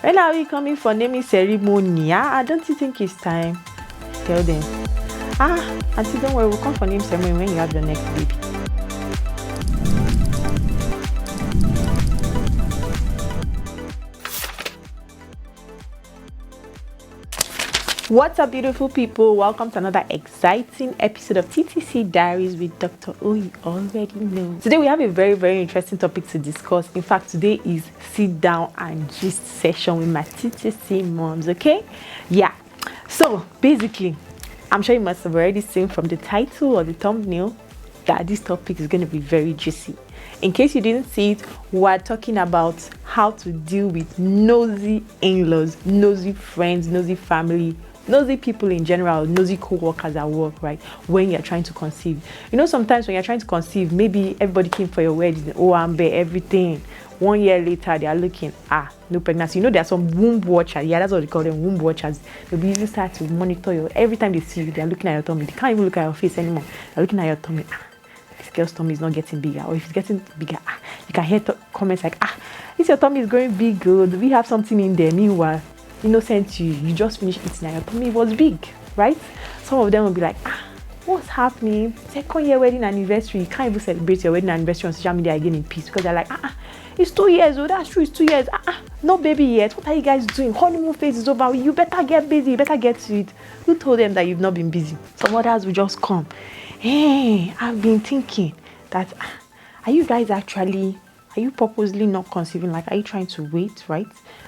When are we coming for naming ceremony? Don't you think it's time? Tell them. Auntie, don't worry, we'll come for name ceremony when you have your next baby. What's up, beautiful people? Welcome to another exciting episode of TTC Diaries with Dr. O. You already know. Today we have a very interesting topic to discuss. In fact, today is sit down and gist session with my TTC moms, okay? Yeah. So basically, I'm sure you must have already seen from the title or the thumbnail that this topic is going to be very juicy. In case you didn't see it, we're talking about how to deal with nosy in-laws, nosy friends, nosy family, nosy people in general, nosy co-workers at work, right? When you're trying to conceive. You know, sometimes when you're trying to conceive, maybe everybody came for your wedding, everything. 1 year later, they are looking, no pregnancy. You know, there are some womb watchers. Yeah, that's what they call them, womb watchers. They'll be using start to monitor you. Every time they see you, they're looking at your tummy. They can't even look at your face anymore. They're looking at your tummy. This girl's tummy is not getting bigger. Or if it's getting bigger, you can hear comments like, this your tummy is growing big. Do we have something in there? Meanwhile, innocent you just finished eating and your tummy was big, right? Some of them will be like, what's happening? 2nd year wedding anniversary. You can't even celebrate your wedding anniversary on social media again in peace because they're like, it's 2 years. Oh, that's true. It's 2 years. No baby yet. What are you guys doing? Honeymoon phase is over. You better get busy. You better get to it. Who told them that you've not been busy? Some others will just come. Hey, I've been thinking that, are you purposely not conceiving? Like, are you trying to wait, right?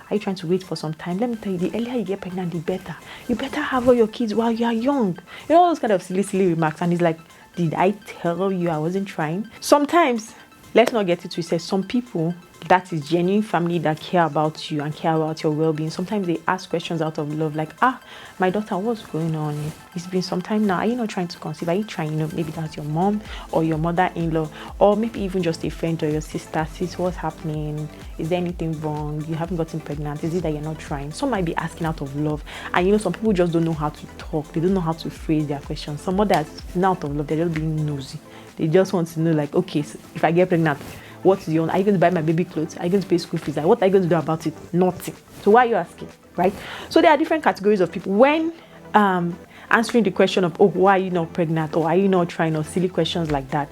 Are you trying to wait for some time? Let me tell you, the earlier you get pregnant, the better. You better have all your kids while you are young. You know, all those kind of silly remarks. And it's like, did I tell you I wasn't trying? Sometimes, let's not get it twisted. Some people, that is genuine family that care about you and care about your well-being. Sometimes they ask questions out of love, like, my daughter, what's going on? It's been some time now. Are you not trying to conceive? Are you trying? You know, maybe that's your mom or your mother-in-law, or maybe even just a friend or your sister. Sis, what's happening? Is there anything wrong? You haven't gotten pregnant. Is it that you're not trying? Some might be asking out of love. And you know, some people just don't know how to talk. They don't know how to phrase their questions. Some others, not out of love, they're just being nosy. They just want to know, like, okay, so if I get pregnant, what's your own? Are you going to buy my baby clothes? Are you going to pay school fees? What are you going to do about it? Nothing. So why are you asking, right? So there are different categories of people. When answering the question of, why are you not pregnant? Or are you not trying? Or silly questions like that.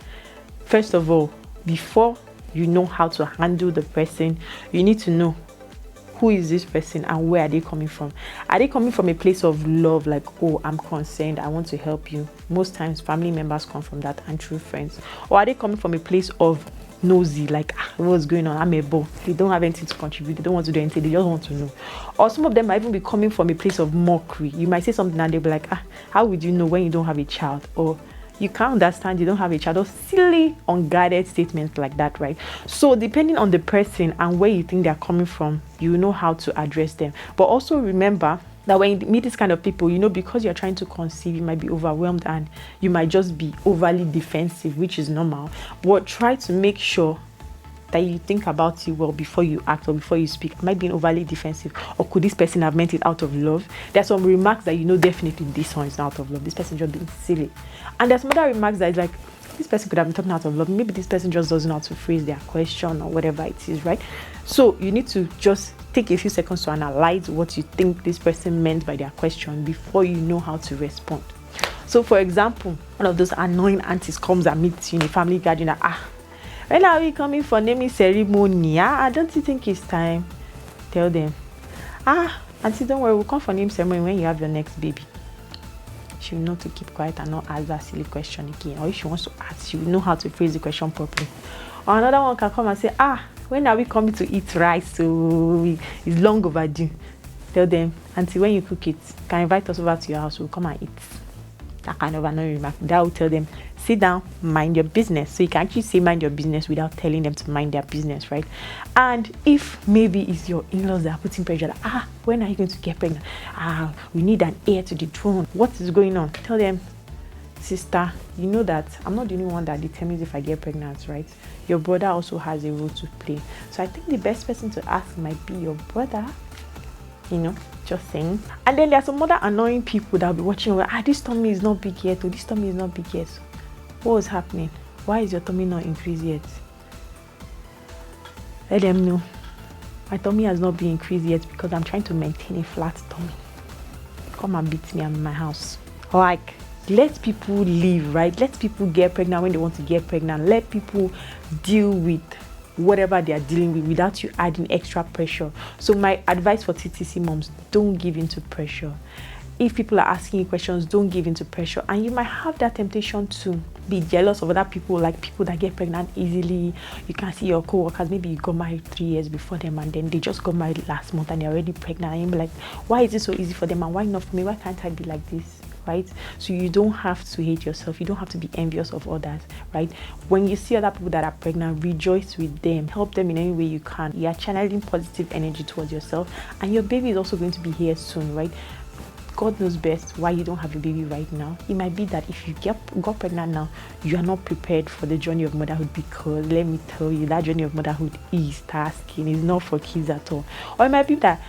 First of all, before you know how to handle the person, you need to know, who is this person and where are they coming from? Are they coming from a place of love, like, I'm concerned, I want to help you? Most times family members come from that, and true friends. Or are they coming from a place of nosy, like, what's going on? I'm a bo. They don't have anything to contribute. They don't want to do anything. They just want to know. Or some of them might even be coming from a place of mockery. You might say something and they'll be like, how would you know when you don't have a child? Or you can't understand, you don't have a child. Or silly, unguided statements like that, right? So depending on the person and where you think they're coming from, you know how to address them. But also remember that when you meet this kind of people, you know, because you're trying to conceive, you might be overwhelmed and you might just be overly defensive, which is normal. But try to make sure that you think about it well before you act or before you speak. Am I being overly defensive? Or could this person have meant it out of love? There's some remarks that you know definitely this one is not out of love. This person just being silly. And there's some other remarks that is like, this person could have been talking out of love. Maybe this person just doesn't know how to phrase their question or whatever it is, right? So you need to just take a few seconds to analyze what you think this person meant by their question before you know how to respond. So for example, one of those annoying aunties comes and meets you in a family gathering. When are we coming for naming ceremony? Don't you think it's time? Tell them. Auntie, don't worry, we'll come for name ceremony when you have your next baby. She will know to keep quiet and not ask that silly question again. Or if she wants to ask, she will know how to phrase the question properly. Or another one can come and say, when are we coming to eat rice? So it's long overdue. Tell them, Auntie, when you cook it, you can invite us over to your house. We'll come and eat. That kind of annoying remark. That will tell them, sit down, mind your business. So you can actually say mind your business without telling them to mind their business, right? And if maybe it's your in-laws that are putting pressure, like, when are you going to get pregnant? We need an heir to the throne. What is going on? Tell them, sister, you know that I'm not the only one that determines if I get pregnant, right? Your brother also has a role to play. So I think the best person to ask might be your brother. You know, just saying. And then there are some other annoying people that will be watching. This tummy is not big yet. Or this tummy is not big yet. What was happening? Why is your tummy not increased yet? Let them know My tummy has not been increased yet because I'm trying to maintain a flat tummy. Come and beat me, I'm in my house. Like, let people live, right? Let people get pregnant when they want to get pregnant. Let people deal with whatever they are dealing with without you adding extra pressure. So my advice for TTC moms, don't give into pressure. If people are asking you questions, don't give into pressure. And you might have that temptation to be jealous of other people, like people that get pregnant easily. You can see your co-workers, maybe you got married 3 years before them and then they just got married last month and they're already pregnant. And you're like, why is it so easy for them and why not for me? Why can't I be like this? Right? So you don't have to hate yourself. You don't have to be envious of others, right? When you see other people that are pregnant, rejoice with them. Help them in any way you can. You are channeling positive energy towards yourself, and your baby is also going to be here soon, right? God knows best why you don't have a baby right now. It might be that if you got pregnant now, you are not prepared for the journey of motherhood, because let me tell you, that journey of motherhood is tasking. It's not for kids at all. Or it might be that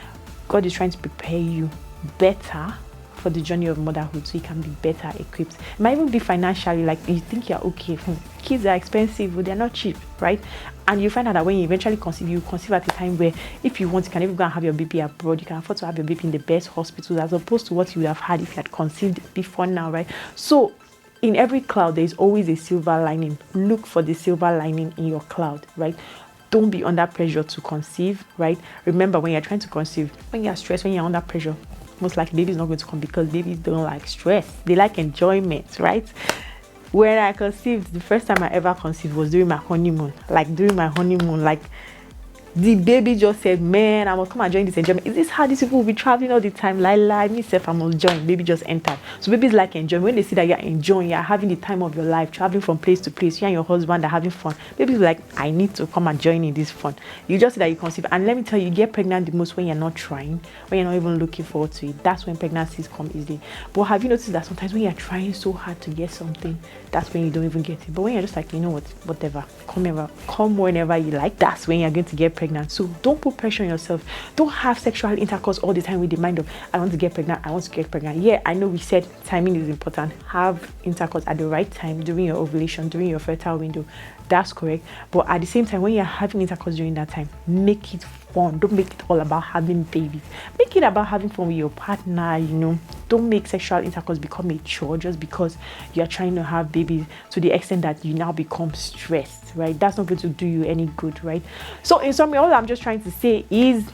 God is trying to prepare you better for the journey of motherhood so you can be better equipped. It might even be financially, like you think you're okay. Kids are expensive, but they're not cheap, right? And you find out that when you eventually conceive, you conceive at a time where if you want, you can even go and have your baby abroad. You can afford to have your baby in the best hospitals as opposed to what you would have had if you had conceived before now, right? So in every cloud, there is always a silver lining. Look for the silver lining in your cloud, right? Don't be under pressure to conceive, right? Remember, when you're trying to conceive, when you're stressed, when you're under pressure, most likely baby is not going to come, because babies don't like stress. They like enjoyment, right? When I conceived, the first time I ever conceived was during my honeymoon. Like the baby just said, man, I must come and join this enjoyment. Is this how these people will be traveling all the time? Like myself, I must join. Baby just entered. So babies like enjoying. When they see that you're enjoying, you're having the time of your life, traveling from place to place, you and your husband are having fun. Babies like, I need to come and join in this fun. You just see that you conceive. And let me tell you, you get pregnant the most when you're not trying, when you're not even looking forward to it. That's when pregnancies come easily. But have you noticed that sometimes when you're trying so hard to get something, that's when you don't even get it. But when you're just like, you know what, whatever, come whenever you like, that's when you're going to get pregnant. So don't put pressure on yourself. Don't have sexual intercourse all the time with the mind of, I want to get pregnant, I want to get pregnant. Yeah, I know we said timing is important. Have intercourse at the right time, during your ovulation, during your fertile window. That's correct. But at the same time, when you're having intercourse during that time, make it fun. Don't make it all about having babies. Make it about having fun with your partner, you know. Don't make sexual intercourse become a chore just because you're trying to have babies, to the extent that you now become stressed, right? That's not going to do you any good, right? So in summary, all I'm just trying to say is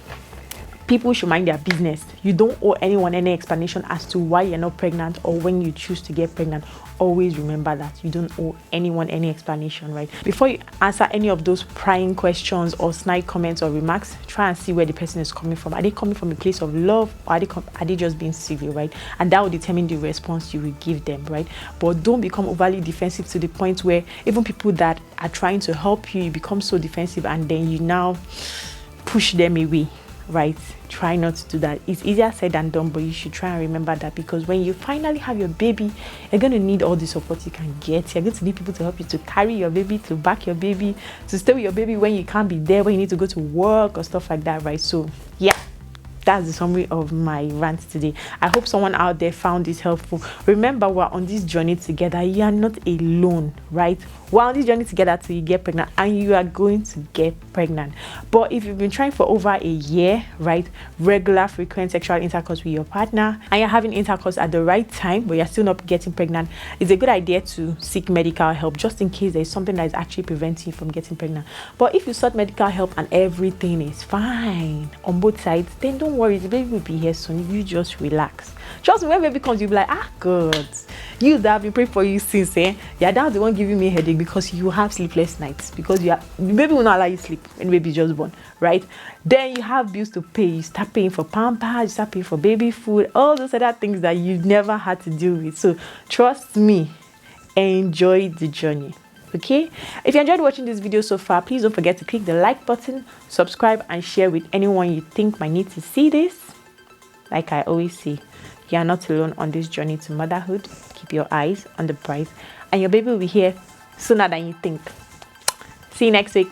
people should mind their business. You don't owe anyone any explanation as to why you're not pregnant or when you choose to get pregnant. Always remember that you don't owe anyone any explanation, right? Before you answer any of those prying questions or snide comments or remarks, try and see where the person is coming from. Are they coming from a place of love, or are they just being silly, right? And that will determine the response you will give them, right? But don't become overly defensive to the point where even people that are trying to help you become so defensive and then you now push them away, right? Try not to do that. It's easier said than done, but you should try and remember that, because when you finally have your baby, you're going to need all the support you can get. You're going to need people to help you to carry your baby, to back your baby, to stay with your baby when you can't be there, when you need to go to work or stuff like that, right? So yeah, that's the summary of my rant today. I hope someone out there found this helpful. Remember, we're on this journey together. You are not alone, right? We're on this journey together till you get pregnant, and you are going to get pregnant. But if you've been trying for over a year, right, regular frequent sexual intercourse with your partner, and you're having intercourse at the right time but you're still not getting pregnant, it's a good idea to seek medical help, just in case there's something that is actually preventing you from getting pregnant. But if you sought medical help and everything is fine on both sides, then don't worry, the baby will be here soon. You just relax. Trust me, when baby comes, you'll be like, God, you that have been praying for you since, yeah, that's the one giving me a headache, because you have sleepless nights, because the baby will not allow you sleep when the baby is just born, right? Then you have bills to pay. You start paying for pampers, you start paying for baby food, all those other things that you've never had to deal with. So trust me, enjoy the journey. Okay, if you enjoyed watching this video so far, please don't forget to click the like button, subscribe, and share with anyone you think might need to see this. Like I always say, you are not alone on this journey to motherhood. Keep your eyes on the prize, and your baby will be here sooner than you think. See you next week.